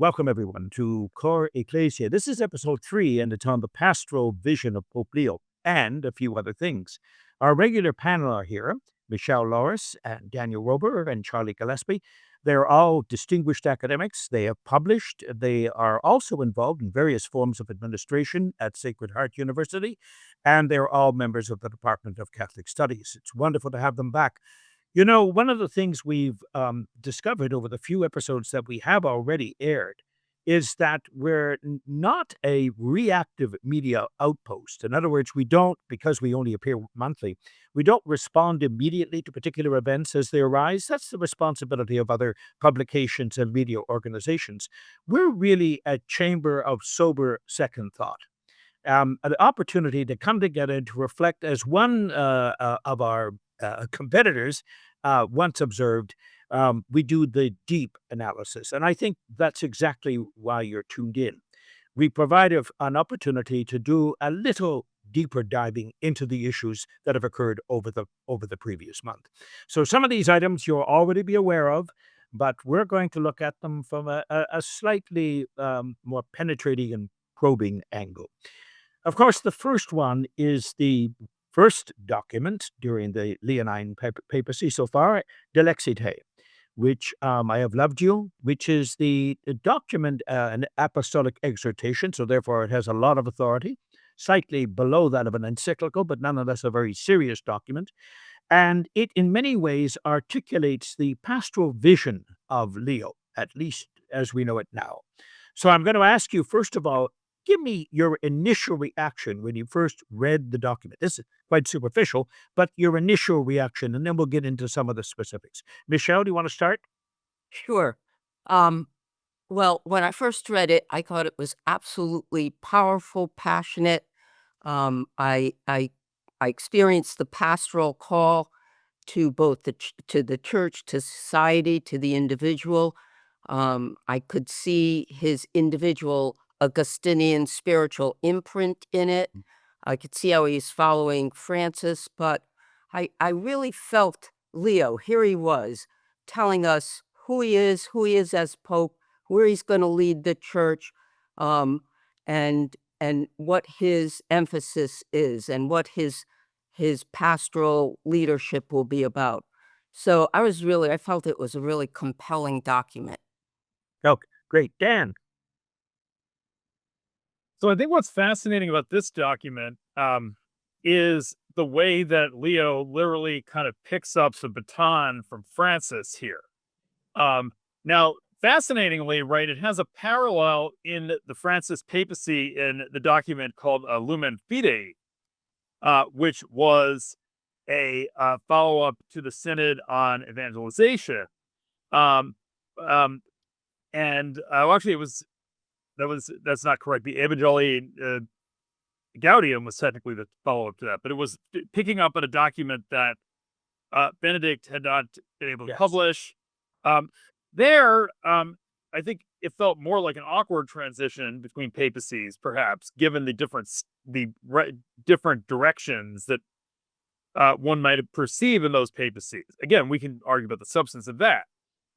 Welcome, everyone, to Core Ecclesia. This is episode 3, and it's on the pastoral vision of Pope Leo and a few other things. Our regular panel are here: Michelle Loris and Daniel Rober and Charlie Gillespie. They're all distinguished academics. They have published. They are also involved in various forms of administration at Sacred Heart University, and they're all members of the Department of Catholic Studies. It's wonderful to have them back. You know, one of the things we've discovered over the few episodes that we have already aired is that we're not a reactive media outpost. In other words, we don't, because we only appear monthly, we don't respond immediately to particular events as they arise. That's the responsibility of other publications and media organizations. We're really a chamber of sober second thought, an opportunity to come together and to reflect, as one of our competitors once observed. We do the deep analysis. And I think that's exactly why you're tuned in. We provide an opportunity to do a little deeper diving into the issues that have occurred over the previous month. So some of these items you'll already be aware of, but we're going to look at them from a slightly more penetrating and probing angle. Of course, the first one is the first document during the Leonine papacy so far, De Lexite, which I have loved you, which is the document, an apostolic exhortation, so therefore it has a lot of authority, slightly below that of an encyclical, but nonetheless a very serious document. And it, in many ways, articulates the pastoral vision of Leo, at least as we know it now. So I'm going to ask you, first of all, give me your initial reaction when you first read the document. This is quite superficial, but your initial reaction, and then we'll get into some of the specifics. Michelle, do you want to start? Sure. Um, well, when I first read it, I thought it was absolutely powerful, passionate. I experienced the pastoral call to both to the church, to society, to the individual. I could see his individual Augustinian spiritual imprint in it. I could see how he's following Francis, but I really felt Leo. Here he was telling us who he is as Pope, where he's going to lead the church, um, and what his emphasis is, and what his pastoral leadership will be about. So I felt it was a really compelling document. Okay, great. Dan? So I think what's fascinating about this document is the way that Leo literally kind of picks up the baton from Francis here. Now, fascinatingly, right, it has a parallel in the Francis papacy in the document called Lumen Fidei, which was a follow-up to the Synod on Evangelization. And actually, that's not correct. The Evangelii Gaudium was technically the follow-up to that, but it was picking up on a document that Benedict had not been able to publish. I think it felt more like an awkward transition between papacies, perhaps, given the different directions that one might perceive in those papacies. Again, we can argue about the substance of that.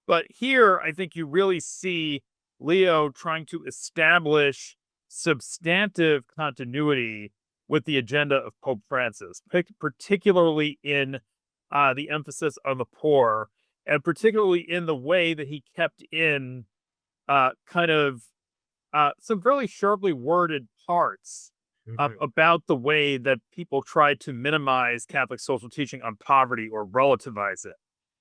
But here, I think you really see Leo trying to establish substantive continuity with the agenda of Pope Francis, particularly in the emphasis on the poor, and particularly in the way that he kept in some fairly sharply worded parts about the way that people try to minimize Catholic social teaching on poverty or relativize it.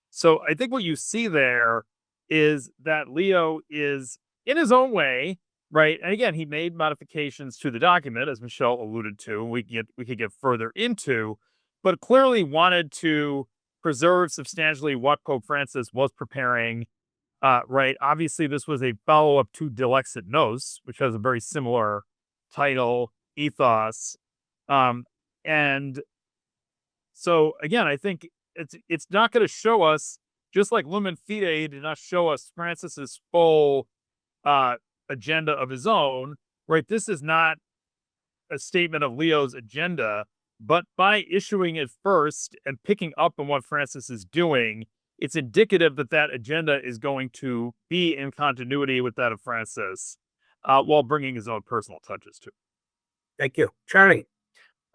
So I think what you see there is that Leo is, in his own way, right? And again, he made modifications to the document, as Michelle alluded to, we could get further into, but clearly wanted to preserve substantially what Pope Francis was preparing. Right. Obviously, this was a follow-up to De Lexit Nos, which has a very similar title, ethos. And so again, I think it's not going to show us, just like Lumen Fidei did not show us Francis's full agenda of his own, right? This is not a statement of Leo's agenda, but by issuing it first and picking up on what Francis is doing, it's indicative that that agenda is going to be in continuity with that of Francis, while bringing his own personal touches to it. Thank you. Charlie.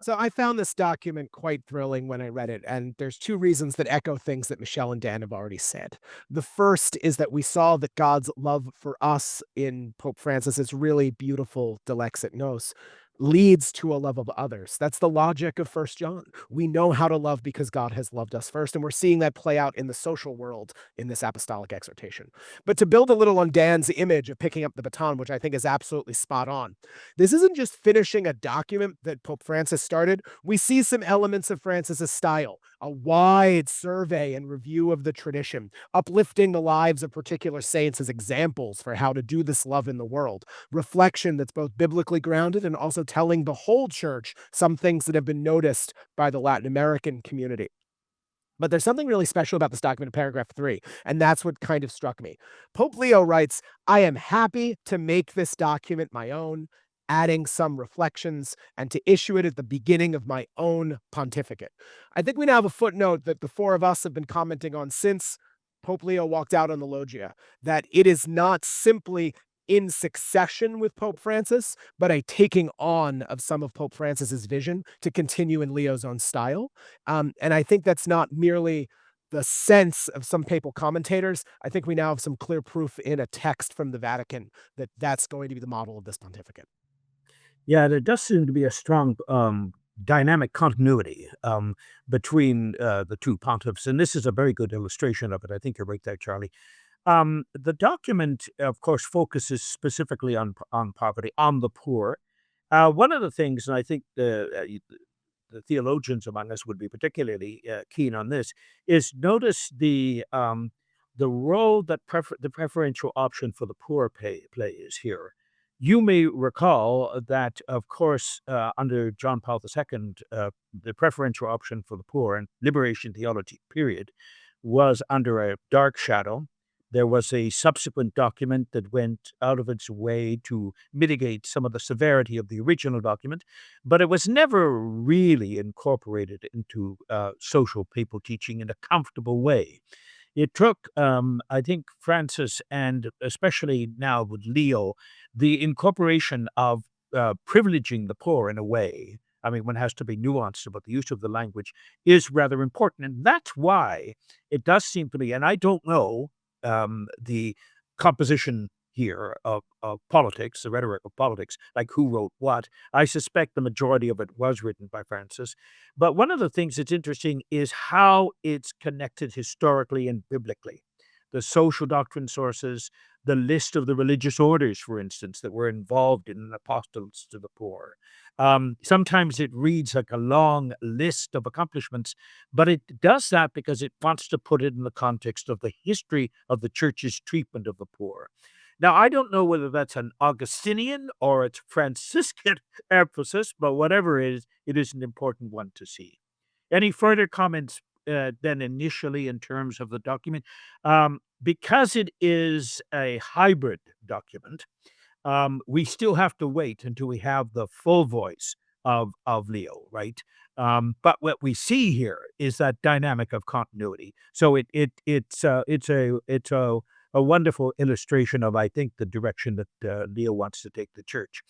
So I found this document quite thrilling when I read it, and there's two reasons that echo things that Michelle and Dan have already said. The first is that we saw that God's love for us in Pope Francis's really beautiful Dilexit Nos leads to a love of others. That's the logic of First John. We know how to love because God has loved us first, and we're seeing that play out in the social world in this apostolic exhortation. But to build a little on Dan's image of picking up the baton, which I think is absolutely spot on, this isn't just finishing a document that Pope Francis started. We see some elements of Francis's style, a wide survey and review of the tradition, uplifting the lives of particular saints as examples for how to do this love in the world, reflection that's both biblically grounded and also telling the whole church some things that have been noticed by the Latin American community. But there's something really special about this document in paragraph 3, and that's what kind of struck me. Pope Leo writes, "I am happy to make this document my own, adding some reflections, and to issue it at the beginning of my own pontificate." I think we now have a footnote that the four of us have been commenting on since Pope Leo walked out on the loggia, that it is not simply in succession with Pope Francis, but a taking on of some of Pope Francis's vision to continue in Leo's own style. And I think that's not merely the sense of some papal commentators. I think we now have some clear proof in a text from the Vatican that that's going to be the model of this pontificate. Yeah, there does seem to be a strong dynamic continuity between the two pontiffs, and this is a very good illustration of it. I think you're right there, Charlie. The document, of course, focuses specifically on poverty, on the poor. One of the things, and I think the theologians among us would be particularly keen on this, is notice the role that the preferential option for the poor plays here. You may recall that, of course, under John Paul II, the preferential option for the poor and liberation theology, period, was under a dark shadow. There was a subsequent document that went out of its way to mitigate some of the severity of the original document, but it was never really incorporated into social papal teaching in a comfortable way. It took, I think, Francis, and especially now with Leo, the incorporation of privileging the poor in a way. I mean, one has to be nuanced about the use of the language is rather important. And that's why it does seem to me, and I don't know the composition here of politics, the rhetoric of politics, like who wrote what. I suspect the majority of it was written by Francis. But one of the things that's interesting is how it's connected historically and biblically. The social doctrine sources, the list of the religious orders, for instance, that were involved in apostles to the poor. Sometimes it reads like a long list of accomplishments, but it does that because it wants to put it in the context of the history of the church's treatment of the poor. Now, I don't know whether that's an Augustinian or it's Franciscan emphasis, but whatever it is an important one to see. Any further comments than initially in terms of the document? Because it is a hybrid document, we still have to wait until we have the full voice of Leo, right? But what we see here is that dynamic of continuity. So it's a wonderful illustration of, I think, the direction that Leo wants to take the church.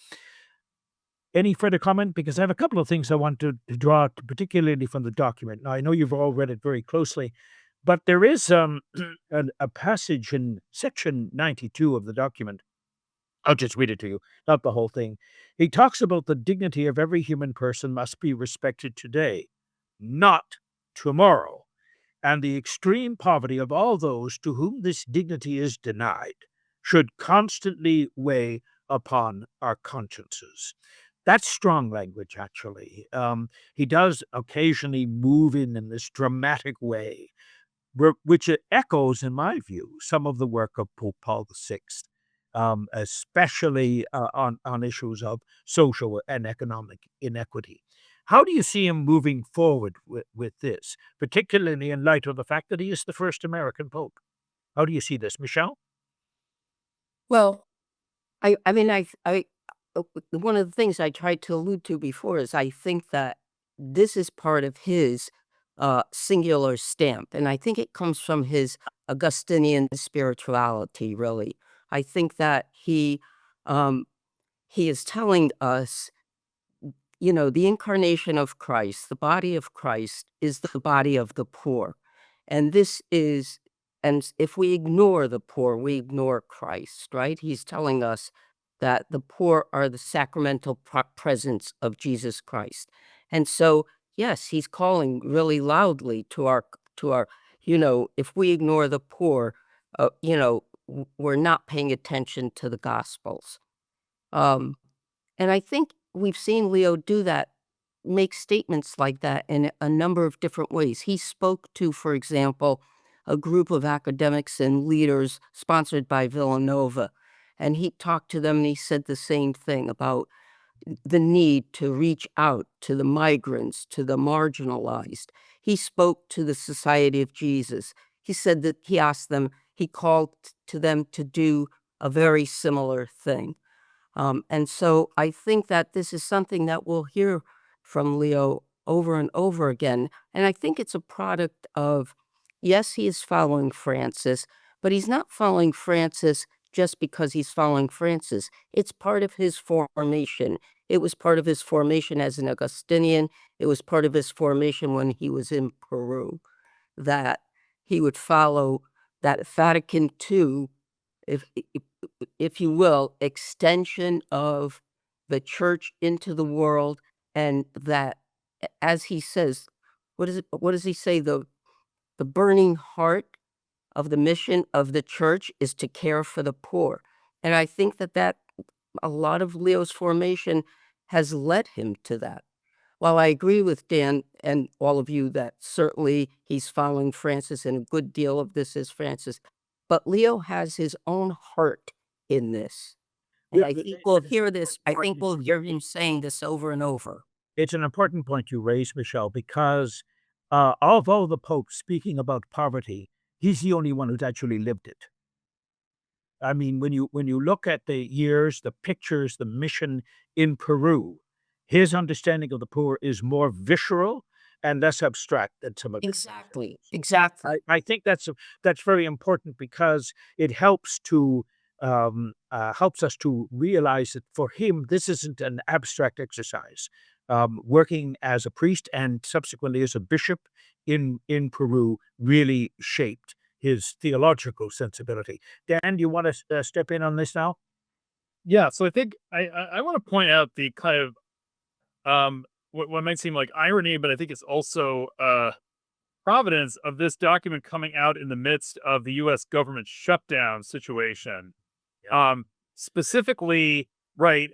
Any further comment? Because I have a couple of things I want to draw out, particularly from the document. Now, I know you've all read it very closely, but there is a passage in section 92 of the document. I'll just read it to you, not the whole thing. He talks about the dignity of every human person must be respected today, not tomorrow, and the extreme poverty of all those to whom this dignity is denied should constantly weigh upon our consciences. That's strong language, actually. He does occasionally move in this dramatic way, which echoes, in my view, some of the work of Pope Paul VI, especially on issues of social and economic inequity. How do you see him moving forward with this, particularly in light of the fact that he is the first American Pope? How do you see this, Michelle? Well, I mean, one of the things I tried to allude to before is I think that this is part of his singular stamp. And I think it comes from his Augustinian spirituality, really. I think that he is telling us, the incarnation of Christ, the body of Christ, is the body of the poor. And if we ignore the poor, we ignore Christ, right? He's telling us that the poor are the sacramental presence of Jesus Christ. And so, yes, he's calling really loudly to our, if we ignore the poor, we're not paying attention to the Gospels. And I think we've seen Leo do that, make statements like that in a number of different ways. He spoke to, for example, a group of academics and leaders sponsored by Villanova. And he talked to them and he said the same thing about the need to reach out to the migrants, to the marginalized. He spoke to the Society of Jesus. He said that he called to them to do a very similar thing. And so I think that this is something that we'll hear from Leo over and over again. And I think it's a product of, yes, he is following Francis, but he's not following Francis just because he's following Francis. It's part of his formation. It was part of his formation as an Augustinian. It was part of his formation when he was in Peru, that he would follow that Vatican II, if you will, extension of the church into the world, and that, as he says, what does he say? The burning heart of the mission of the church is to care for the poor. And I think that a lot of Leo's formation has led him to that. While I agree with Dan and all of you that certainly he's following Francis and a good deal of this is Francis, but Leo has his own heart in this. And I think we'll hear this. I think we'll hear him saying this over and over. It's an important point you raise, Michelle, because of all the popes speaking about poverty, he's the only one who's actually lived it. I mean, when you look at the years, the pictures, the mission in Peru, his understanding of the poor is more visceral and less abstract than some of the Exactly. Exactly. I think that's very important because it helps us to realize that for him this isn't an abstract exercise. Working as a priest and subsequently as a bishop in Peru really shaped his theological sensibility. Dan, do you want to step in on this now? Yeah, so I think I want to point out the kind of what might seem like irony, but I think it's also providence of this document coming out in the midst of the U.S. government shutdown situation. Specifically, right,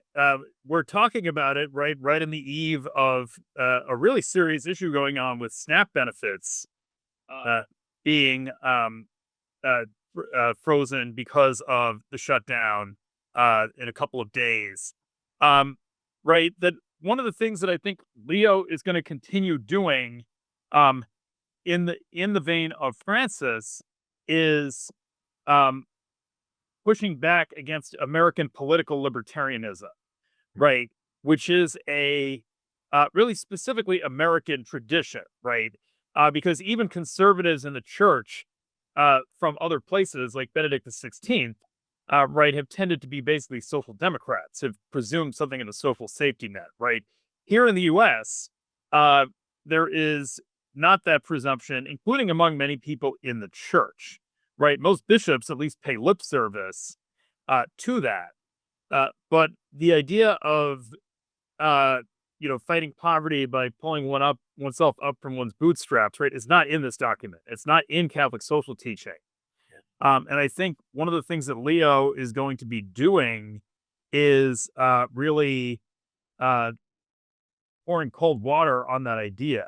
we're talking about it right in the eve of a really serious issue going on with SNAP benefits being frozen because of the shutdown in a couple of days. Right, that one of the things that I think Leo is going to continue doing in the vein of Francis is pushing back against American political libertarianism, right? Which is a really specifically American tradition, right? Because even conservatives in the church from other places like Benedict XVI, right, have tended to be basically social democrats, have presumed something in a social safety net, right? Here in the U.S., there is not that presumption, including among many people in the church, right? Most bishops at least pay lip service to that. But the idea of, fighting poverty by pulling oneself up from one's bootstraps, right, is not in this document. It's not in Catholic social teaching. And I think one of the things that Leo is going to be doing is really pouring cold water on that idea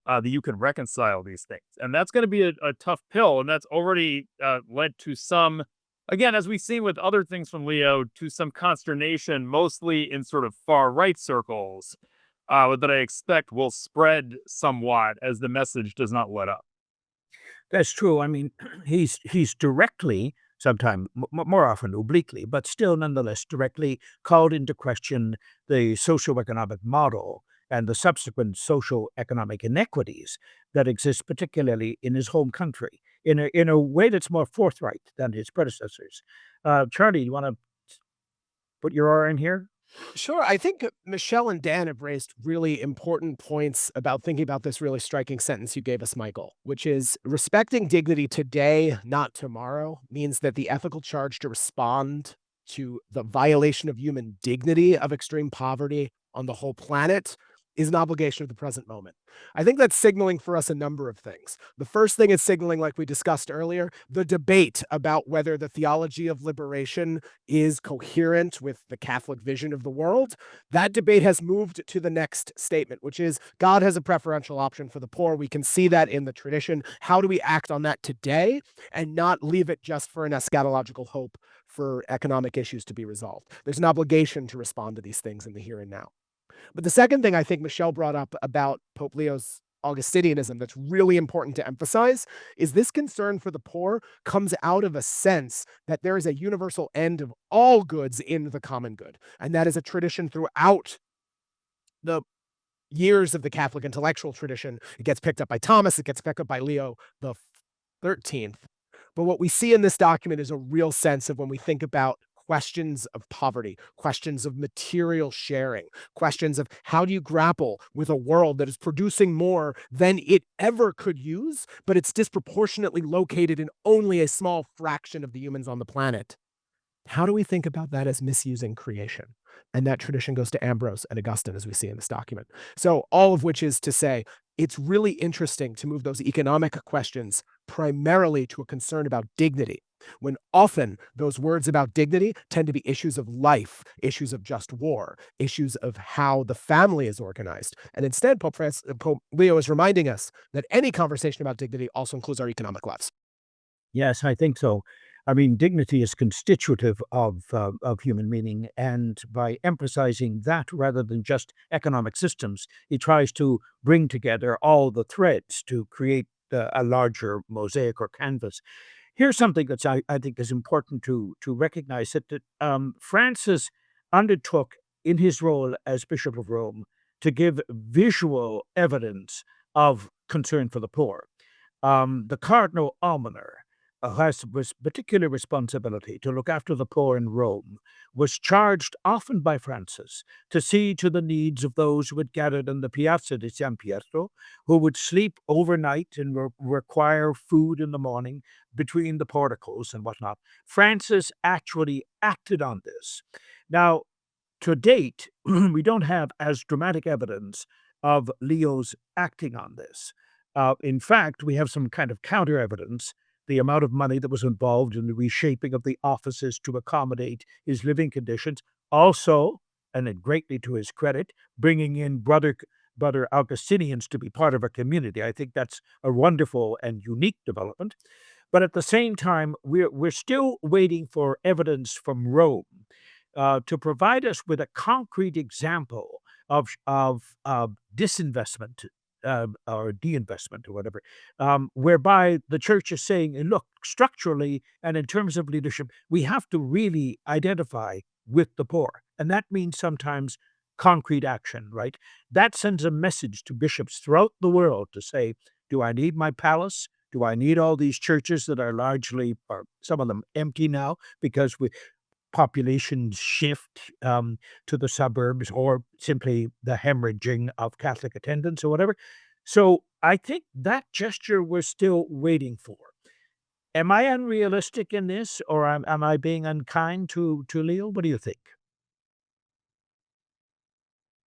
that you can reconcile these things. And that's going to be a tough pill. And that's already led to some, again, as we've seen with other things from Leo, to some consternation, mostly in sort of far right circles that I expect will spread somewhat as the message does not let up. That's true. I mean, he's directly, sometimes more often obliquely, but still nonetheless directly called into question the socioeconomic model and the subsequent socio-economic inequities that exist, particularly in his home country, in a way that's more forthright than his predecessors. Charlie, you want to put your R in here? Sure. I think Michelle and Dan have raised really important points about thinking about this really striking sentence you gave us, Michael, which is respecting dignity today, not tomorrow, means that the ethical charge to respond to the violation of human dignity of extreme poverty on the whole planet is an obligation of the present moment. I think that's signaling for us a number of things. The first thing is signaling, like we discussed earlier, the debate about whether the theology of liberation is coherent with the Catholic vision of the world. That debate has moved to the next statement, which is God has a preferential option for the poor. We can see that in the tradition. How do we act on that today and not leave it just for an eschatological hope for economic issues to be resolved? There's an obligation to respond to these things in the here and now. But the second thing I think Michelle brought up about Pope Leo's Augustinianism that's really important to emphasize is this concern for the poor comes out of a sense that there is a universal end of all goods in the common good. And that is a tradition throughout the years of the Catholic intellectual tradition. It gets picked up by Thomas, it gets picked up by Leo the 13th. But what we see in this document is a real sense of when we think about questions of poverty, questions of material sharing, questions of how do you grapple with a world that is producing more than it ever could use, but it's disproportionately located in only a small fraction of the humans on the planet. How do we think about that as misusing creation? And that tradition goes to Ambrose and Augustine, as we see in this document. So, all of which is to say, it's really interesting to move those economic questions primarily to a concern about dignity, when often those words about dignity tend to be issues of life, issues of just war, issues of how the family is organized. And instead, Pope Leo is reminding us that any conversation about dignity also includes our economic lives. Yes, I think so. I mean, dignity is constitutive of human meaning, and by emphasizing that rather than just economic systems, he tries to bring together all the threads to create a larger mosaic or canvas. Here's something that I think is important to recognize that Francis undertook in his role as Bishop of Rome to give visual evidence of concern for the poor. The Cardinal Almoner, has this particular responsibility to look after the poor in Rome, was charged often by Francis to see to the needs of those who had gathered in the Piazza di San Pietro, who would sleep overnight and require food in the morning between the porticos and whatnot. Francis actually acted on this. Now, to date, we don't have as dramatic evidence of Leo's acting on this. In fact, we have some kind of counter evidence. The amount of money that was involved in the reshaping of the offices to accommodate his living conditions. Also, and then greatly to his credit, bringing in brother Augustinians to be part of a community. I think that's a wonderful and unique development. But at the same time, we're still waiting for evidence from Rome to provide us with a concrete example of disinvestment or deinvestment or whatever, whereby the church is saying, look, structurally and in terms of leadership, we have to really identify with the poor. And that means sometimes concrete action, right? That sends a message to bishops throughout the world to say, do I need my palace? Do I need all these churches that are largely, or some of them empty now because population shift to the suburbs or simply the hemorrhaging of Catholic attendance or whatever? So I think that gesture we're still waiting for. Am I unrealistic in this, or am I being unkind to Leo? What do you think?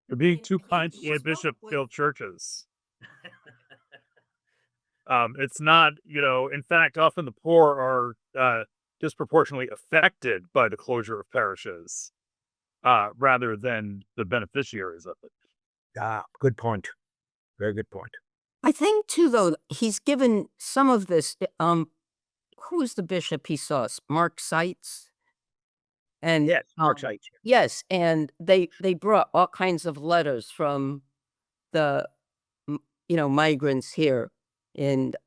You're being And too kind to he's a bishop probably build churches. It's not, in fact, often the poor are disproportionately affected by the closure of parishes rather than the beneficiaries of it. Ah, good point. Very good point. I think too, though, he's given some of this. Who was the bishop he saw? Mark Seitz, and Yes, Mark Sykes. yes, and they brought all kinds of letters from the migrants here, and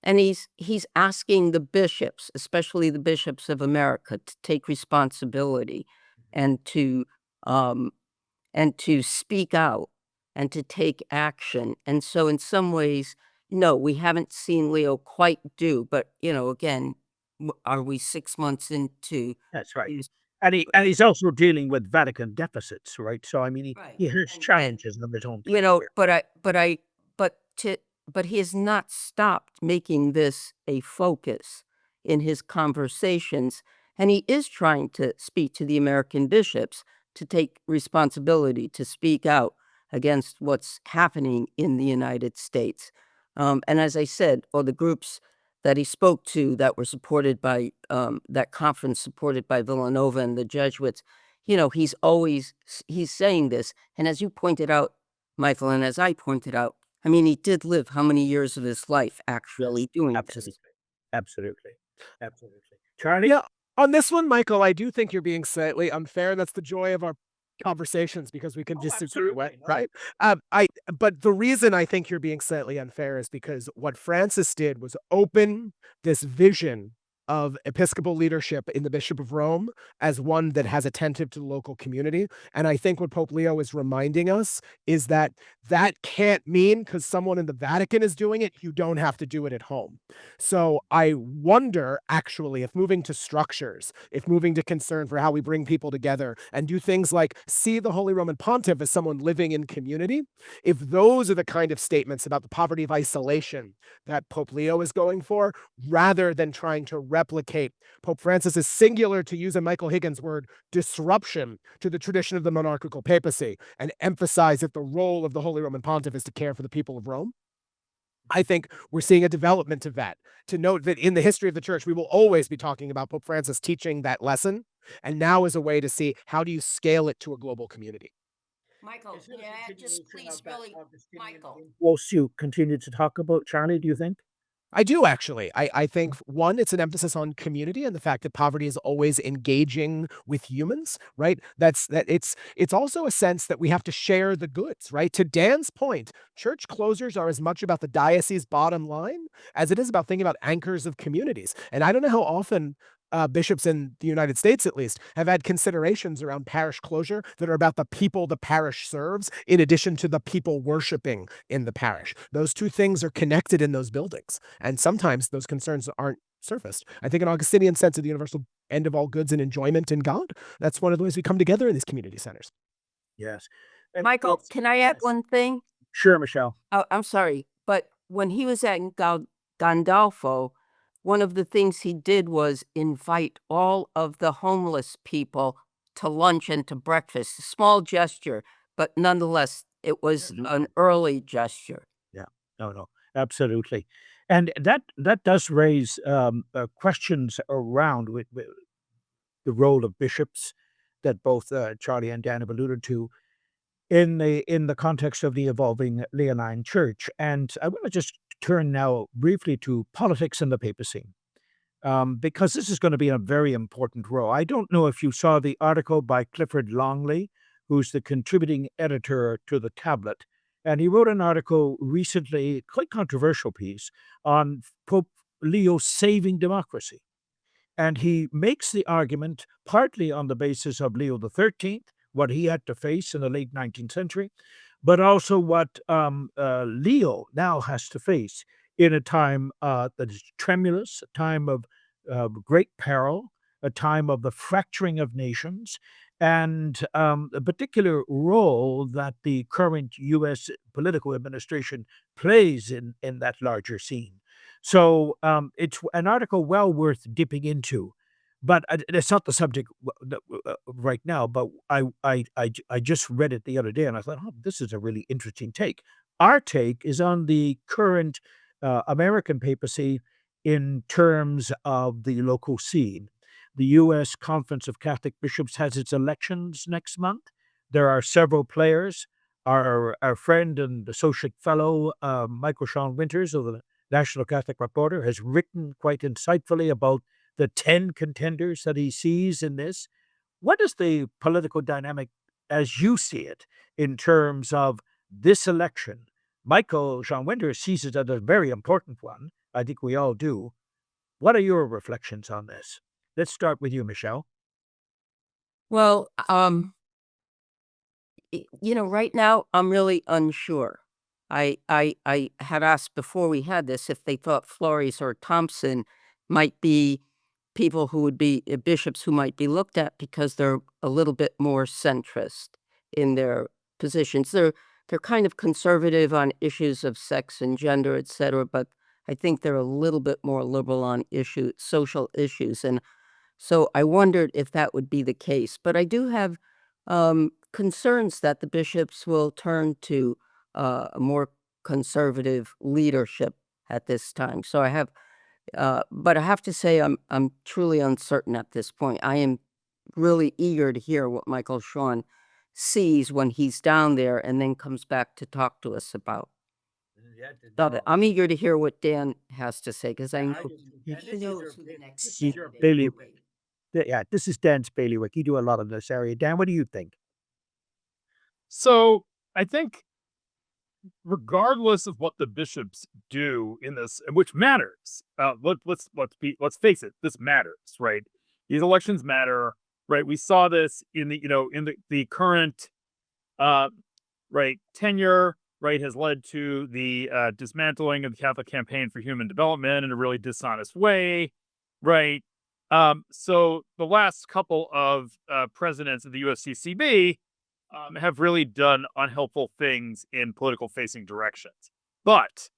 he's asking the bishops, especially the bishops of America, to take responsibility and to um, and to speak out and to take action. And so in some ways, no, we haven't seen Leo quite do, but again, are we 6 months into That's right. his And he's also dealing with Vatican deficits, right? So I mean, right? he has And challenges of his own to bear. but he has not stopped making this a focus in his conversations, and he is trying to speak to the American bishops to take responsibility, to speak out against what's happening in the United States. And as I said, or the groups that he spoke to that were supported by that conference supported by Villanova and the Jesuits, he's saying this. And as you pointed out, Michael, and as I pointed out, I mean, he did live how many years of his life Yes, actually doing absolutely. this? Absolutely. Absolutely. Charlie? Yeah, on this one, Michael, I do think you're being slightly unfair. That's the joy of our conversations because we can Oh, disagree, absolutely. No. right? But the reason I think you're being slightly unfair is because what Francis did was open this vision of episcopal leadership in the Bishop of Rome as one that has attentive to the local community. And I think what Pope Leo is reminding us is that that can't mean because someone in the Vatican is doing it, you don't have to do it at home. So I wonder actually if moving to structures, if moving to concern for how we bring people together and do things like see the Holy Roman Pontiff as someone living in community, if those are the kind of statements about the poverty of isolation that Pope Leo is going for, rather than trying to replicate Pope Francis's singular, to use a Michael Higgins word, disruption to the tradition of the monarchical papacy and emphasize that the role of the Holy Roman Pontiff is to care for the people of Rome. I think we're seeing a development of that. To note that in the history of the church, we will always be talking about Pope Francis teaching that lesson. And now is a way to see how do you scale it to a global community. Michael, Is it a yeah, just continuation please, of that really, Augustinian Michael. impulse you continue to talk about, Charlie, do you think? I do actually. I think one, it's an emphasis on community and the fact that poverty is always engaging with humans, right? It's also a sense that we have to share the goods, right? To Dan's point, church closures are as much about the diocese bottom line as it is about thinking about anchors of communities. And I don't know how often bishops in the United States, at least, have had considerations around parish closure that are about the people the parish serves, in addition to the people worshiping in the parish. Those two things are connected in those buildings. And sometimes those concerns aren't surfaced. I think an Augustinian sense of the universal end of all goods and enjoyment in God, that's one of the ways we come together in these community centers. Yes. And Michael, can I add yes. one thing? Sure, Michelle. Oh, I'm sorry, but when he was at Gandolfo, one of the things he did was invite all of the homeless people to lunch and to breakfast. A small gesture, but nonetheless, it was an early gesture. Yeah. No, no, absolutely. And that does raise questions around with the role of bishops that both Charlie and Dan have alluded to in the context of the evolving Leonine Church. And I want to just turn now briefly to politics and the papacy, because this is going to be a very important role. I don't know if you saw the article by Clifford Longley, who's the contributing editor to the Tablet, and he wrote an article recently, quite controversial piece, on Pope Leo saving democracy. And he makes the argument partly on the basis of Leo XIII, what he had to face in the late 19th century, but also what Leo now has to face in a time that is tremulous, a time of great peril, a time of the fracturing of nations, and a particular role that the current U.S. political administration plays in that larger scene. So it's an article well worth dipping into, but it's not the subject right now. But I just read it the other day, and I thought, oh, this is a really interesting take. Our take is on the current American papacy in terms of the local scene. The U.S. Conference of Catholic Bishops has its elections next month. There are several players. Our friend and associate fellow Michael Sean Winters of the National Catholic Reporter has written quite insightfully about the 10 contenders that he sees in this. What is the political dynamic as you see it in terms of this election? Michael Sean Winters sees it as a very important one. I think we all do. What are your reflections on this? Let's start with you, Michelle. Well, Right now I'm really unsure. I had asked before we had this if they thought Flores or Thompson might be people who would be bishops who might be looked at because they're a little bit more centrist in their positions. They're kind of conservative on issues of sex and gender, etc., but I think they're a little bit more liberal on social issues. And so I wondered if that would be the case. But I do have concerns that the bishops will turn to a more conservative leadership at this time. So but I have to say I'm truly uncertain at this point. I am really eager to hear what Michael Sean sees when he's down there and then comes back to talk to us about. I'm eager to hear what Dan has to say because I know he knows who the next candidate Bailey, will be. yeah, this is Dan's bailiwick. You do a lot of this area. Dan, what do you think? So I think regardless of what the bishops do in this, which matters, let's face it, this matters, right? These elections matter, right? We saw this in the current right tenure, right, has led to the dismantling of the Catholic Campaign for Human Development in a really dishonest way, right? So the last couple of presidents of the USCCB have really done unhelpful things in political facing directions. But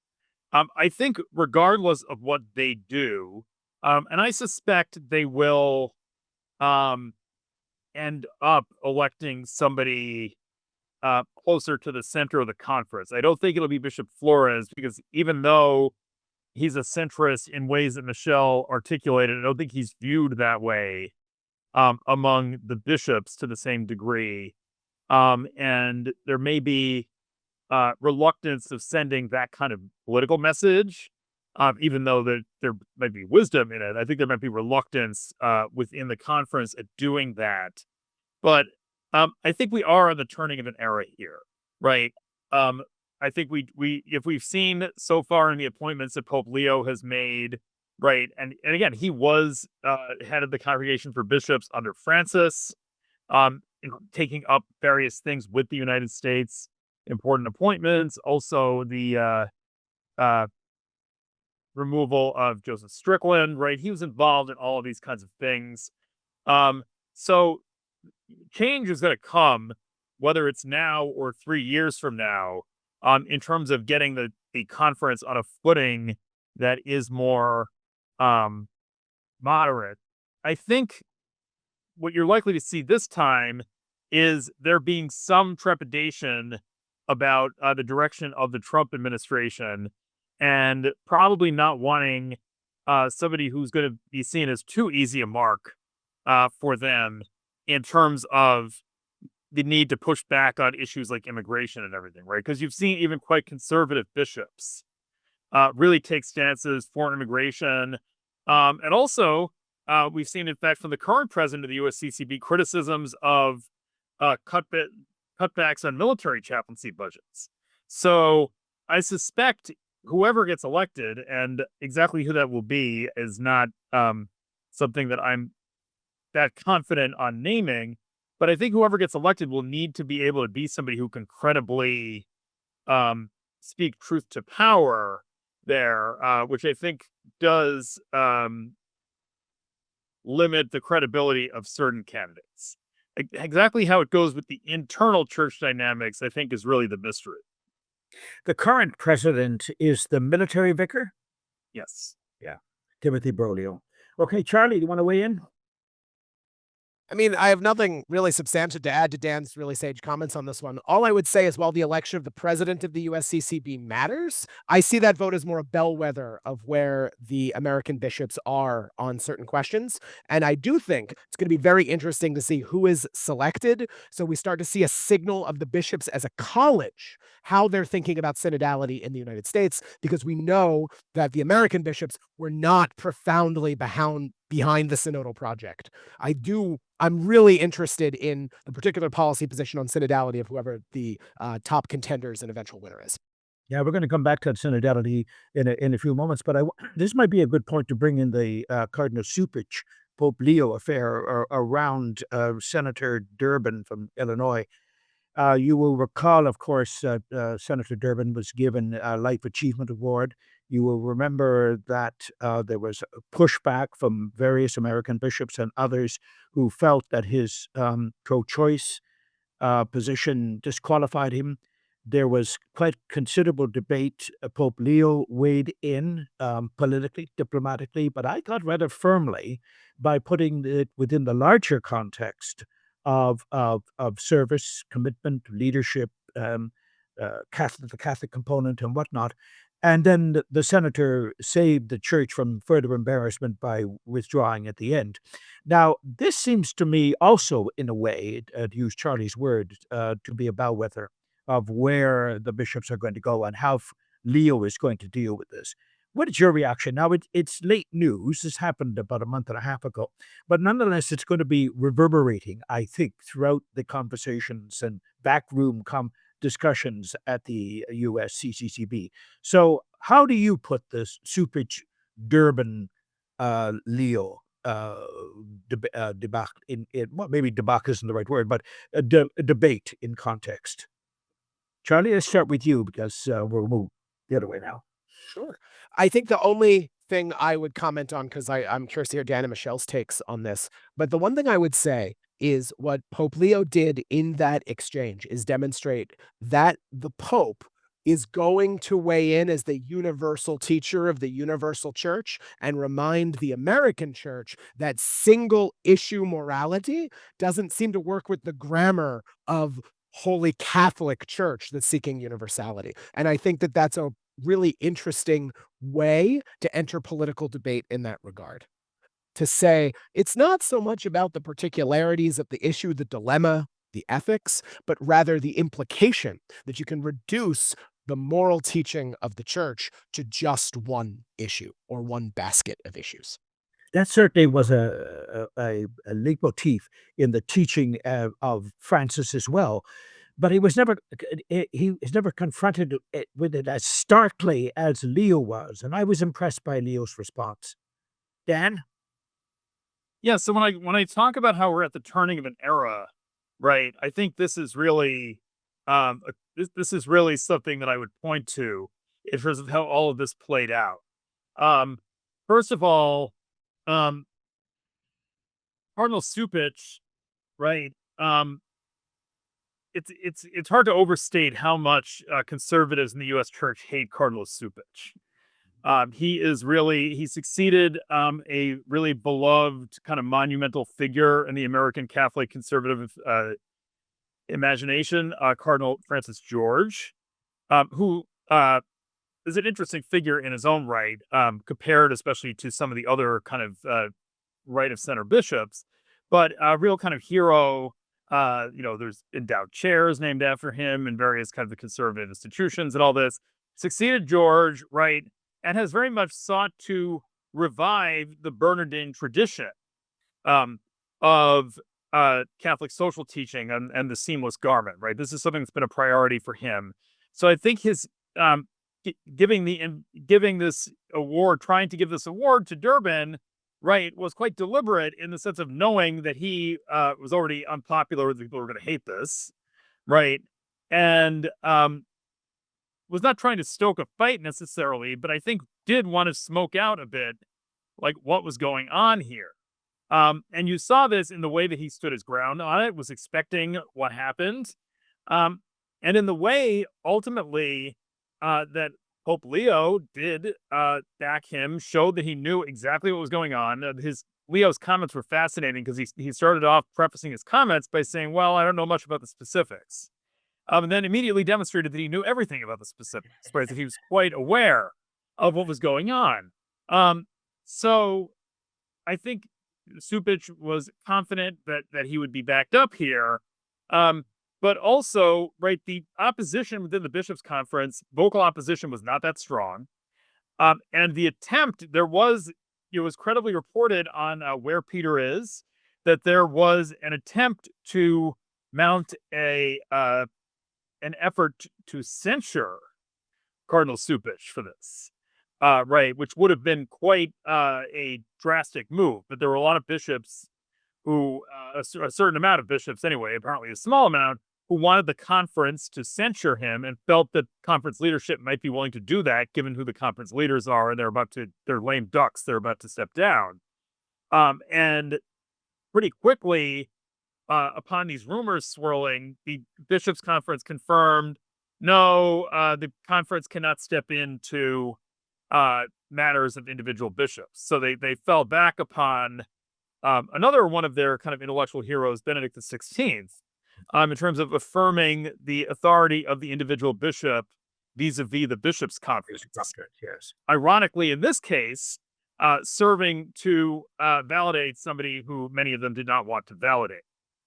I think regardless of what they do, and I suspect they will end up electing somebody closer to the center of the conference. I don't think it'll be Bishop Flores because even though he's a centrist in ways that Michelle articulated, I don't think he's viewed that way among the bishops to the same degree. And there may be reluctance of sending that kind of political message, even though there might be wisdom in it. I think there might be reluctance within the conference at doing that. But I think we are on the turning of an era here, right? I think if we've seen so far in the appointments that Pope Leo has made, right, and again, he was head of the Congregation for Bishops under Francis, taking up various things with the United States, important appointments, also the removal of Joseph Strickland, right? He was involved in all of these kinds of things. So change is going to come, whether it's now or 3 years from now, in terms of getting the conference on a footing that is more moderate. I think what you're likely to see this time is there being some trepidation about the direction of the Trump administration and probably not wanting somebody who's going to be seen as too easy a mark for them in terms of the need to push back on issues like immigration and everything, right? Because you've seen even quite conservative bishops really take stances for immigration. And also, we've seen, in fact, from the current president of the USCCB, criticisms of cutbacks on military chaplaincy budgets. So I suspect whoever gets elected, and exactly who that will be is not something that I'm that confident on naming, but I think whoever gets elected will need to be able to be somebody who can credibly speak truth to power there, which I think does limit the credibility of certain candidates. Exactly how it goes with the internal church dynamics, I think, is really the mystery. The current president is the military vicar? Yes. Yeah, Timothy Broglio. Okay, Charlie, do you want to weigh in? I mean, I have nothing really substantive to add to Dan's really sage comments on this one. All I would say is while the election of the president of the USCCB matters, I see that vote as more a bellwether of where the American bishops are on certain questions. And I do think it's going to be very interesting to see who is selected. So we start to see a signal of the bishops as a college, how they're thinking about synodality in the United States, because we know that the American bishops were not profoundly behind the synodal project. I'm really interested in the particular policy position on synodality of whoever the top contenders and eventual winner is. Yeah, we're going to come back to synodality in a few moments, but this might be a good point to bring in the Cardinal Cupich, Pope Leo affair around Senator Durbin from Illinois. You will recall, of course, Senator Durbin was given a Life Achievement Award. You will remember that there was a pushback from various American bishops and others who felt that his pro-choice position disqualified him. There was quite considerable debate. Pope Leo weighed in politically, diplomatically, but I thought rather firmly by putting it within the larger context of service, commitment, leadership, the Catholic component, and whatnot. And then the senator saved the church from further embarrassment by withdrawing at the end. Now, this seems to me also, in a way, to use Charlie's word, to be a bellwether of where the bishops are going to go and how Leo is going to deal with this. What is your reaction? Now, it's late news. This happened about a month and a half ago. But nonetheless, it's going to be reverberating, I think, throughout the conversations and backroom discussions at the US CCCB. So, how do you put this Supich Durbin Leo debacle in well, maybe debacle isn't the right word, but a debate in context? Charlie, let's start with you because we'll move the other way now. Sure. I think the only thing I would comment on, because I'm curious to hear Dan and Michelle's takes on this, but the one thing I would say is what Pope Leo did in that exchange is demonstrate that the Pope is going to weigh in as the universal teacher of the universal church and remind the American church that single issue morality doesn't seem to work with the grammar of Holy Catholic Church that's seeking universality. And I think that that's a really interesting way to enter political debate in that regard. To say it's not so much about the particularities of the issue, the dilemma, the ethics, but rather the implication that you can reduce the moral teaching of the church to just one issue or one basket of issues. That certainly was a leitmotif in the teaching of Francis as well. But he was never confronted with it as starkly as Leo was, and I was impressed by Leo's response. Dan? Yeah, so when I talk about how we're at the turning of an era, right? I think this is really this is really something that I would point to in terms of how all of this played out. Um, First of all, um, Cardinal Supich, right? It's hard to overstate how much conservatives in the U.S. Church hate Cardinal Supich. He succeeded a really beloved kind of monumental figure in the American Catholic conservative imagination, Cardinal Francis George, who is an interesting figure in his own right, compared especially to some of the other kind of right of center bishops, but a real kind of hero. There's endowed chairs named after him in various kinds of conservative institutions and all this. Succeeded George, right, and has very much sought to revive the Bernardine tradition of Catholic social teaching and the seamless garment, right? This is something that's been a priority for him. So I think his giving this award, trying to give this award to Durbin, right, was quite deliberate in the sense of knowing that he was already unpopular, that people were going to hate this, right, and was not trying to stoke a fight necessarily, but I think did want to smoke out a bit, like what was going on here. And you saw this in the way that he stood his ground on it, was expecting what happened, and in the way ultimately that Pope Leo did back him, showed that he knew exactly what was going on. Leo's comments were fascinating because he started off prefacing his comments by saying, "Well, I don't know much about the specifics," and then immediately demonstrated that he knew everything about the specifics, right? That he was quite aware of what was going on. So I think Supich was confident that he would be backed up here. But also, right, the opposition within the bishops' conference, vocal opposition was not that strong. And the attempt, it was credibly reported on Where Peter Is, that there was an attempt to mount an effort to censure Cardinal Supich for this, right, which would have been quite a drastic move. But there were a lot of bishops who, a certain amount of bishops anyway, apparently a small amount, who wanted the conference to censure him and felt that conference leadership might be willing to do that, given who the conference leaders are, and they're lame ducks, they're about to step down. And pretty quickly, upon these rumors swirling, the bishops' conference confirmed, no, the conference cannot step into matters of individual bishops. So they fell back upon another one of their kind of intellectual heroes, Benedict XVI, in terms of affirming the authority of the individual bishop vis-a-vis the bishops' conference. Yes. Ironically, in this case, serving to validate somebody who many of them did not want to validate.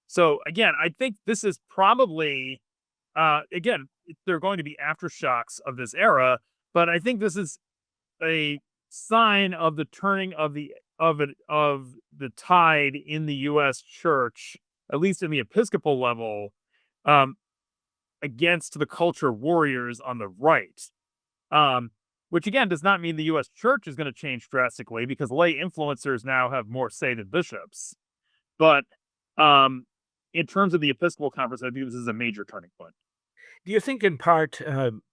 So again, I think this is probably, again, there are going to be aftershocks of this era, but I think this is a sign of the turning of the tide in the U.S. church, at least in the Episcopal level, against the culture warriors on the right. Which again does not mean the U.S. church is going to change drastically, because lay influencers now have more say than bishops. But in terms of the Episcopal Conference, I think this is a major turning point. Do you think, in part,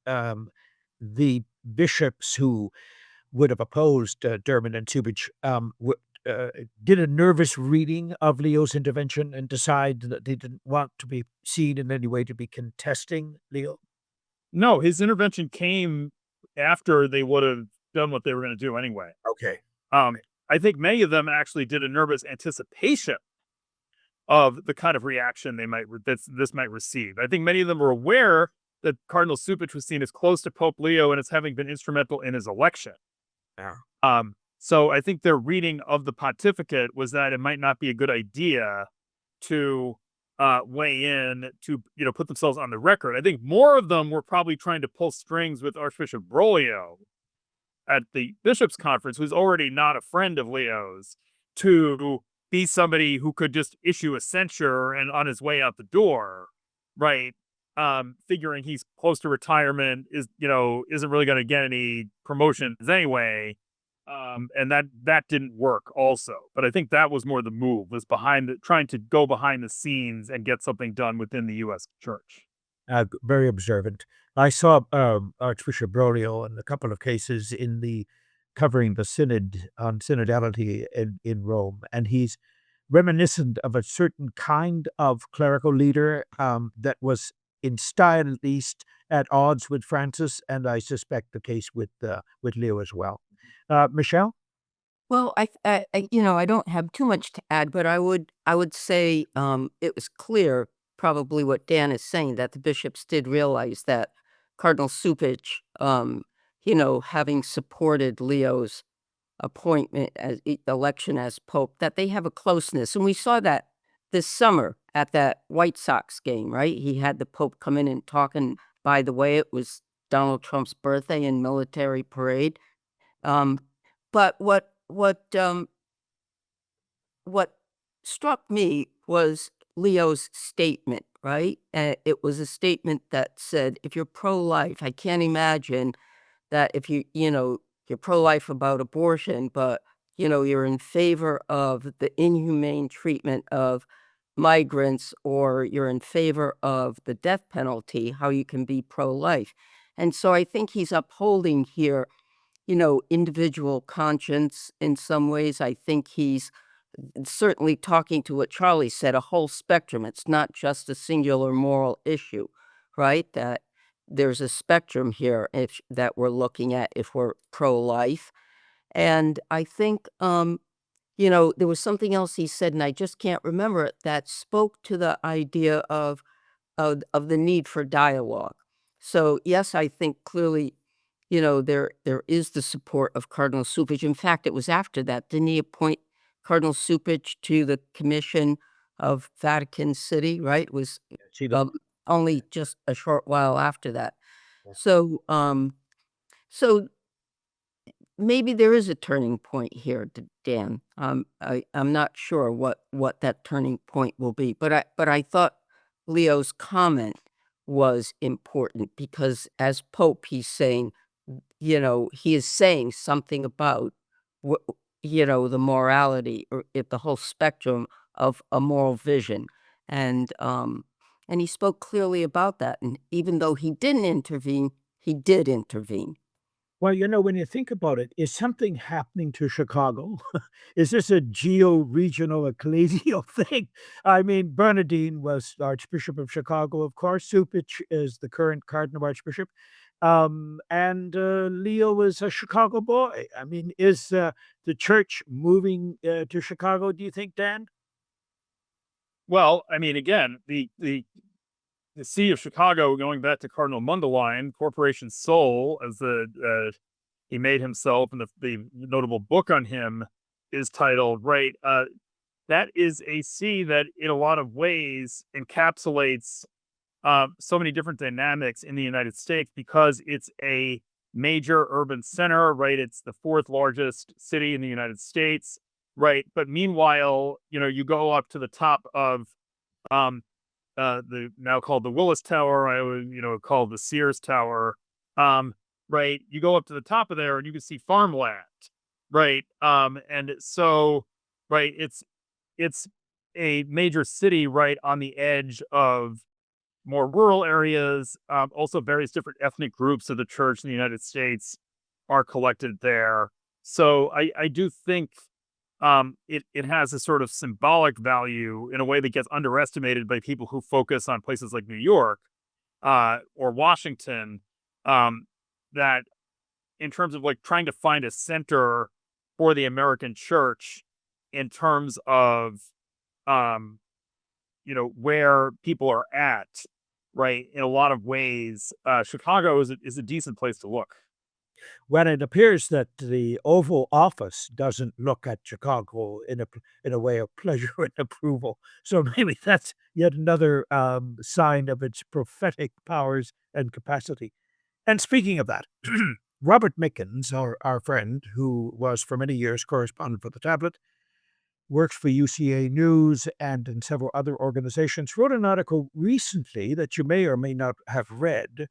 the bishops who would have opposed Dermot and Subich did a nervous reading of Leo's intervention and decide that they didn't want to be seen in any way to be contesting Leo? No, his intervention came after they would have done what they were going to do anyway. Okay. I think many of them actually did a nervous anticipation of the kind of reaction this might receive. I think many of them were aware that Cardinal Supich was seen as close to Pope Leo and as having been instrumental in his election. Yeah. So I think their reading of the pontificate was that it might not be a good idea to weigh in, to put themselves on the record. I think more of them were probably trying to pull strings with Archbishop Broglio at the bishops' conference, who's already not a friend of Leo's, to be somebody who could just issue a censure and on his way out the door, right? Figuring he's close to retirement, isn't really going to get any promotions anyway. And that didn't work also. But I think that was more the move, was trying to go behind the scenes and get something done within the U.S. church. Very observant. I saw Archbishop Broglio in a couple of cases covering the synod on synodality in Rome, and he's reminiscent of a certain kind of clerical leader that was, in style at least, at odds with Francis, and I suspect the case with Leo as well. Michelle? Well, I don't have too much to add, but I would say it was clear, probably what Dan is saying, that the bishops did realize that Cardinal Supich, having supported Leo's appointment as election as Pope, that they have a closeness, and we saw that this summer at that White Sox game, right? He had the Pope come in and talk, and by the way, it was Donald Trump's birthday and military parade. But what struck me was Leo's statement, right? It was a statement that said, if you're pro-life, I can't imagine that if you're pro-life about abortion, but, you're in favor of the inhumane treatment of migrants, or you're in favor of the death penalty, how you can be pro-life. And so I think he's upholding here, individual conscience in some ways. I think he's certainly talking to what Charlie said, a whole spectrum. It's not just a singular moral issue, right? That there's a spectrum here that we're looking at if we're pro-life. And I think, there was something else he said, and I just can't remember it, that spoke to the idea of the need for dialogue. So yes, I think clearly, there is the support of Cardinal Supich. In fact, it was after that. Didn't he appoint Cardinal Supich to the Commission of Vatican City, right? It was only just a short while after that. Yeah. So maybe there is a turning point here, Dan. I'm not sure what that turning point will be, but I thought Leo's comment was important, because as Pope, he's saying, he is saying something about the morality, or the whole spectrum of a moral vision, and And he spoke clearly about that. And even though he didn't intervene, he did intervene. Well, when you think about it, is something happening to Chicago? Is this a geo-regional ecclesial thing? I mean, Bernardine was Archbishop of Chicago, of course. Supich is the current Cardinal Archbishop. And Leo is a Chicago boy. I mean, is the church moving to Chicago, do you think, Dan? Well, I mean, again, the See of Chicago, going back to Cardinal Mundelein, Corporation Soul, as he made himself, and the notable book on him is titled, right? That is a see that, in a lot of ways, encapsulates so many different dynamics in the United States because it's a major urban center, right? It's the fourth largest city in the United States, right? But meanwhile, you go up to the top of um, the now called the Willis Tower, I would, called the Sears Tower. Right. You go up to the top of there and you can see farmland. Right. And so, right, it's a major city right on the edge of more rural areas. Also various different ethnic groups of the church in the United States are collected there. So I do think it has a sort of symbolic value in a way that gets underestimated by people who focus on places like New York or Washington. That in terms of like trying to find a center for the American church in terms of where people are at, right? In a lot of ways, Chicago is a decent place to look. Well, it appears that the Oval Office doesn't look at Chicago in a way of pleasure and approval. So maybe that's yet another sign of its prophetic powers and capacity. And speaking of that, Robert Mickens, our friend, who was for many years correspondent for the Tablet, works for UCA News and in several other organizations, wrote an article recently that you may or may not have read,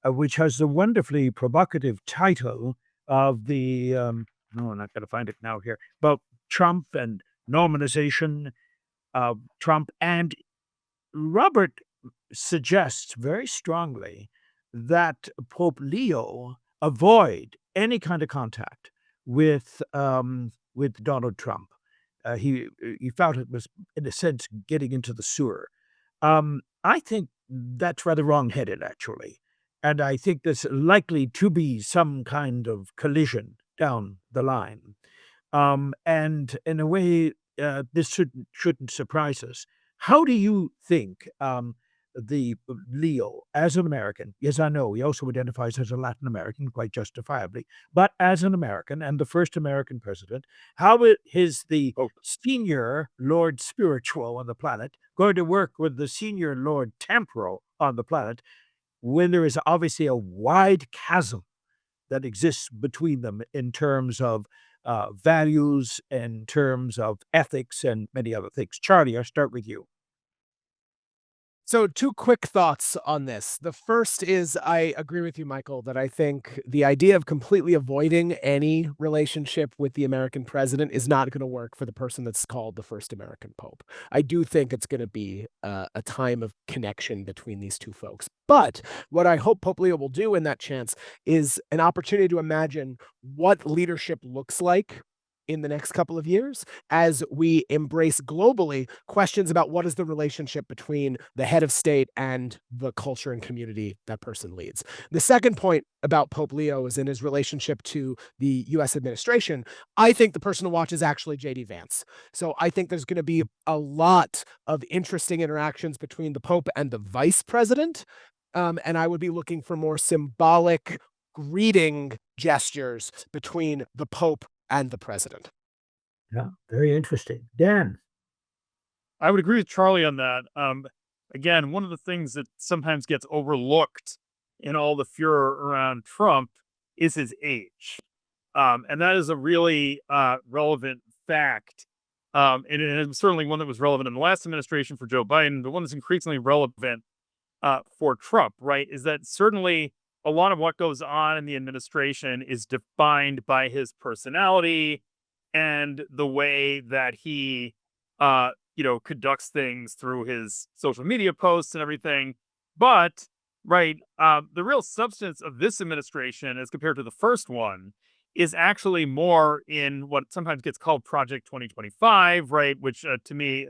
which has the wonderfully provocative title of no, I'm not going to find it now here, about Trump and normalization of Trump. And Robert suggests very strongly that Pope Leo avoid any kind of contact with Donald Trump. He felt it was, in a sense, getting into the sewer. I think that's rather wrong-headed, actually, and I think there's likely to be some kind of collision down the line. And in a way, this shouldn't surprise us. How do you think the Leo, as an American, yes, I know he also identifies as a Latin American, quite justifiably, but as an American and the first American president, is the senior Lord Spiritual on the planet going to work with the senior Lord Temporal on the planet when there is obviously a wide chasm that exists between them in terms of values, in terms of ethics, and many other things? Charlie, I'll start with you. So, two quick thoughts on this. The first is I agree with you, Michael, that I think the idea of completely avoiding any relationship with the American president is not going to work for the person that's called the first American pope. I do think it's going to be a time of connection between these two folks. But what I hope Pope Leo will do in that chance is an opportunity to imagine what leadership looks like in the next couple of years as we embrace globally questions about what is the relationship between the head of state and the culture and community that person leads. The second point about Pope Leo is in his relationship to the US administration. I think the person to watch is actually JD Vance. So I think there's going to be a lot of interesting interactions between the Pope and the vice president. And I would be looking for more symbolic greeting gestures between the Pope and the president. Yeah, very interesting. Dan. I would agree with Charlie on that. Again, one of the things that sometimes gets overlooked in all the furor around Trump is his age. And that is a really relevant fact. And it is certainly one that was relevant in the last administration for Joe Biden, but one that's increasingly relevant for Trump, right? Is that certainly a lot of what goes on in the administration is defined by his personality and the way that he conducts things through his social media posts and everything. But, right, the real substance of this administration, as compared to the first one, is actually more in what sometimes gets called Project 2025, right? Which to me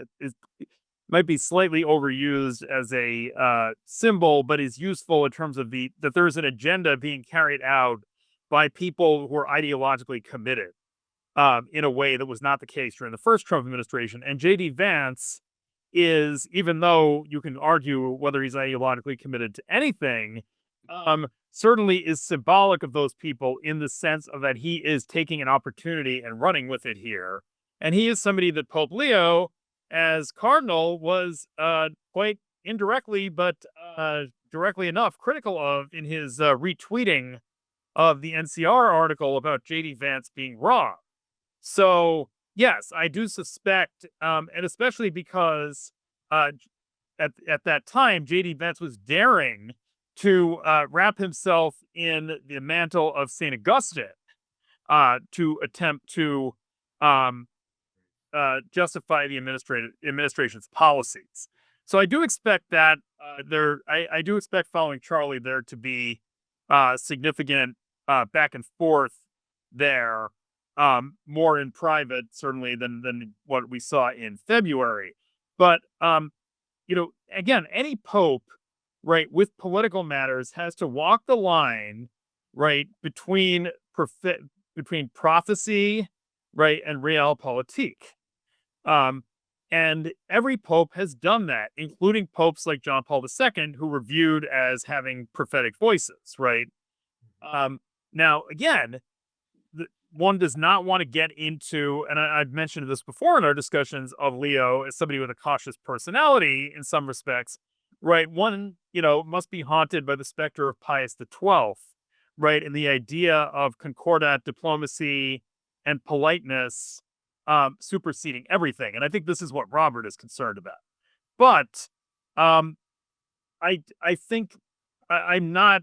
might be slightly overused as a symbol, but is useful in terms of that there's an agenda being carried out by people who are ideologically committed in a way that was not the case during the first Trump administration. And J.D. Vance is, even though you can argue whether he's ideologically committed to anything, certainly is symbolic of those people in the sense of that he is taking an opportunity and running with it here. And he is somebody that Pope Leo, as cardinal, was quite indirectly, but directly enough, critical of in his retweeting of the NCR article about J.D. Vance being wrong. So, yes, I do suspect, and especially because at that time, J.D. Vance was daring to wrap himself in the mantle of St. Augustine to attempt to justify the administration's policies. So I do expect that I do expect, following Charlie, there to be significant back and forth there, more in private, certainly, than what we saw in February. But again, any pope, right, with political matters has to walk the line, right, between prophecy, right, and realpolitik. And every pope has done that, including popes like John Paul II, who were viewed as having prophetic voices, right? Now, again, one does not want to get into, and I've mentioned this before in our discussions of Leo as somebody with a cautious personality in some respects, right? One, must be haunted by the specter of Pius XII, right? And the idea of concordat diplomacy and politeness superseding everything. And I think this is what Robert is concerned about. But I think I'm not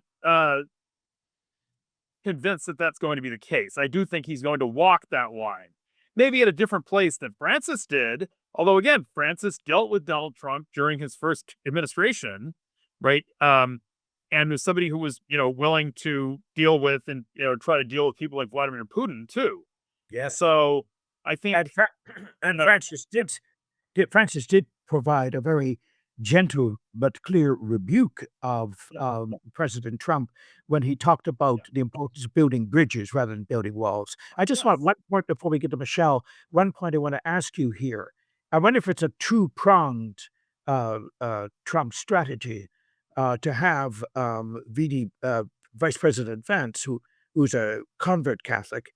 convinced that that's going to be the case. I do think he's going to walk that line, maybe at a different place than Francis did. Although, again, Francis dealt with Donald Trump during his first administration, right? And was somebody who was, willing to deal with and, try to deal with people like Vladimir Putin too. Yes. So I think, and Francis did provide a very gentle but clear rebuke of President Trump when he talked about the importance of building bridges rather than building walls. I just want one point before we get to Michelle. One point I want to ask you here. I wonder if it's a two-pronged Trump strategy to have Vice President Vance, who's a convert Catholic,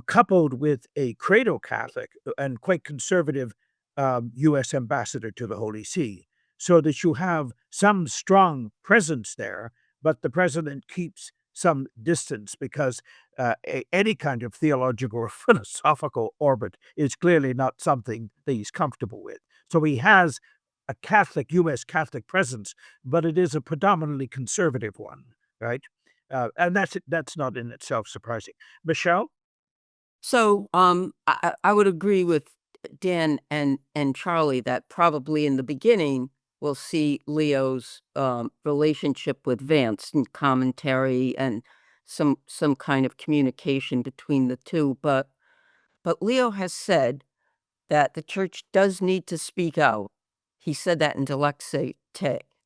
coupled with a cradle Catholic and quite conservative U.S. ambassador to the Holy See, so that you have some strong presence there, but the president keeps some distance because any kind of theological or philosophical orbit is clearly not something that he's comfortable with. So he has a Catholic, U.S. Catholic presence, but it is a predominantly conservative one, right? And that's not in itself surprising. Michelle? So I would agree with Dan and Charlie that probably in the beginning we'll see Leo's relationship with Vance and commentary and some kind of communication between the two. But Leo has said that the church does need to speak out. He said that in Ecclesiae,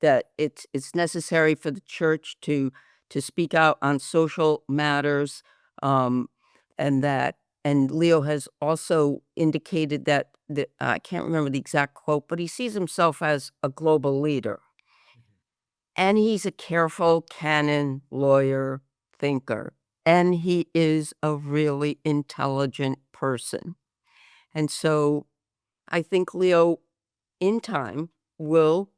that it's necessary for the church to speak out on social matters, and Leo has also indicated that I can't remember the exact quote, but he sees himself as a global leader. And he's a careful canon lawyer, thinker, and he is a really intelligent person. And so I think Leo, in time, will,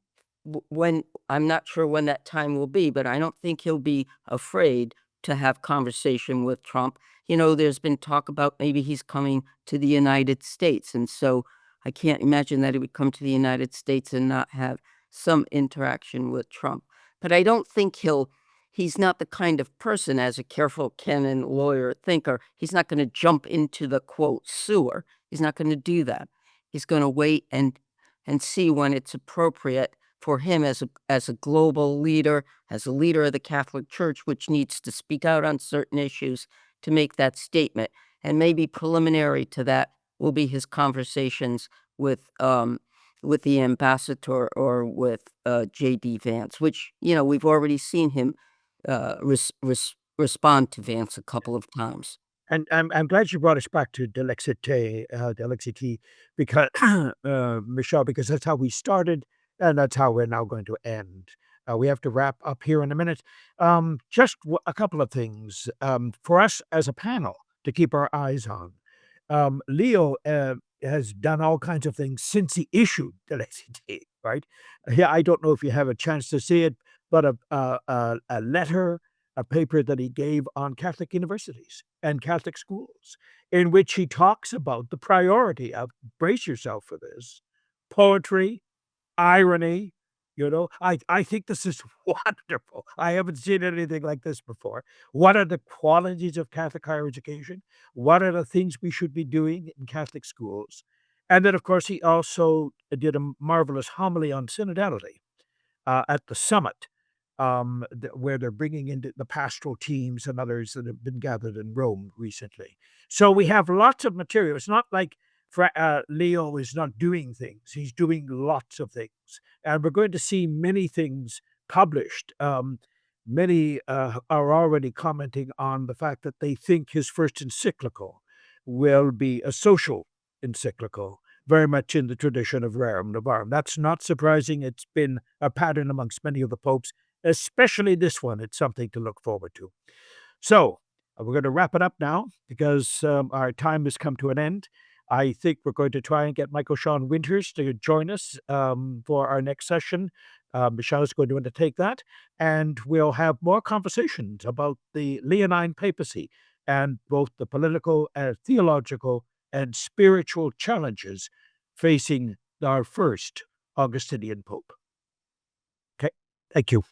when, I'm not sure when that time will be, but I don't think he'll be afraid to have conversation with Trump. There's been talk about maybe he's coming to the United States. And so I can't imagine that he would come to the United States and not have some interaction with Trump. But I don't think he's not the kind of person, as a careful canon lawyer thinker, he's not going to jump into the, quote, sewer. He's not going to do that. He's going to wait and and see when it's appropriate for him as a global leader, as a leader of the Catholic Church, which needs to speak out on certain issues, to make that statement. And maybe preliminary to that will be his conversations with the ambassador or with J.D. Vance, which, we've already seen him respond to Vance a couple of times. And I'm glad you brought us back to Delexity, because Michelle, because that's how we started, and that's how we're now going to end. We have to wrap up here in a minute. Just a couple of things for us as a panel to keep our eyes on. Leo has done all kinds of things since he issued Delexity, right? Yeah, I don't know if you have a chance to see it, but a letter, a paper that he gave on Catholic universities and Catholic schools, in which he talks about the priority of, brace yourself for this, poetry, irony. I think this is wonderful. I haven't seen anything like this before. What are the qualities of Catholic higher education? What are the things we should be doing in Catholic schools? And then, of course, he also did a marvelous homily on synodality at the summit, where they're bringing in the pastoral teams and others that have been gathered in Rome recently. So we have lots of material. It's not like Leo is not doing things. He's doing lots of things. And we're going to see many things published. Many are already commenting on the fact that they think his first encyclical will be a social encyclical, very much in the tradition of Rerum Novarum. That's not surprising. It's been a pattern amongst many of the popes, especially this one. It's something to look forward to. So we're going to wrap it up now because our time has come to an end. I think we're going to try and get Michael Sean Winters to join us for our next session. Michelle is going to undertake that, and we'll have more conversations about the Leonine papacy and both the political and theological and spiritual challenges facing our first Augustinian Pope. Okay, thank you.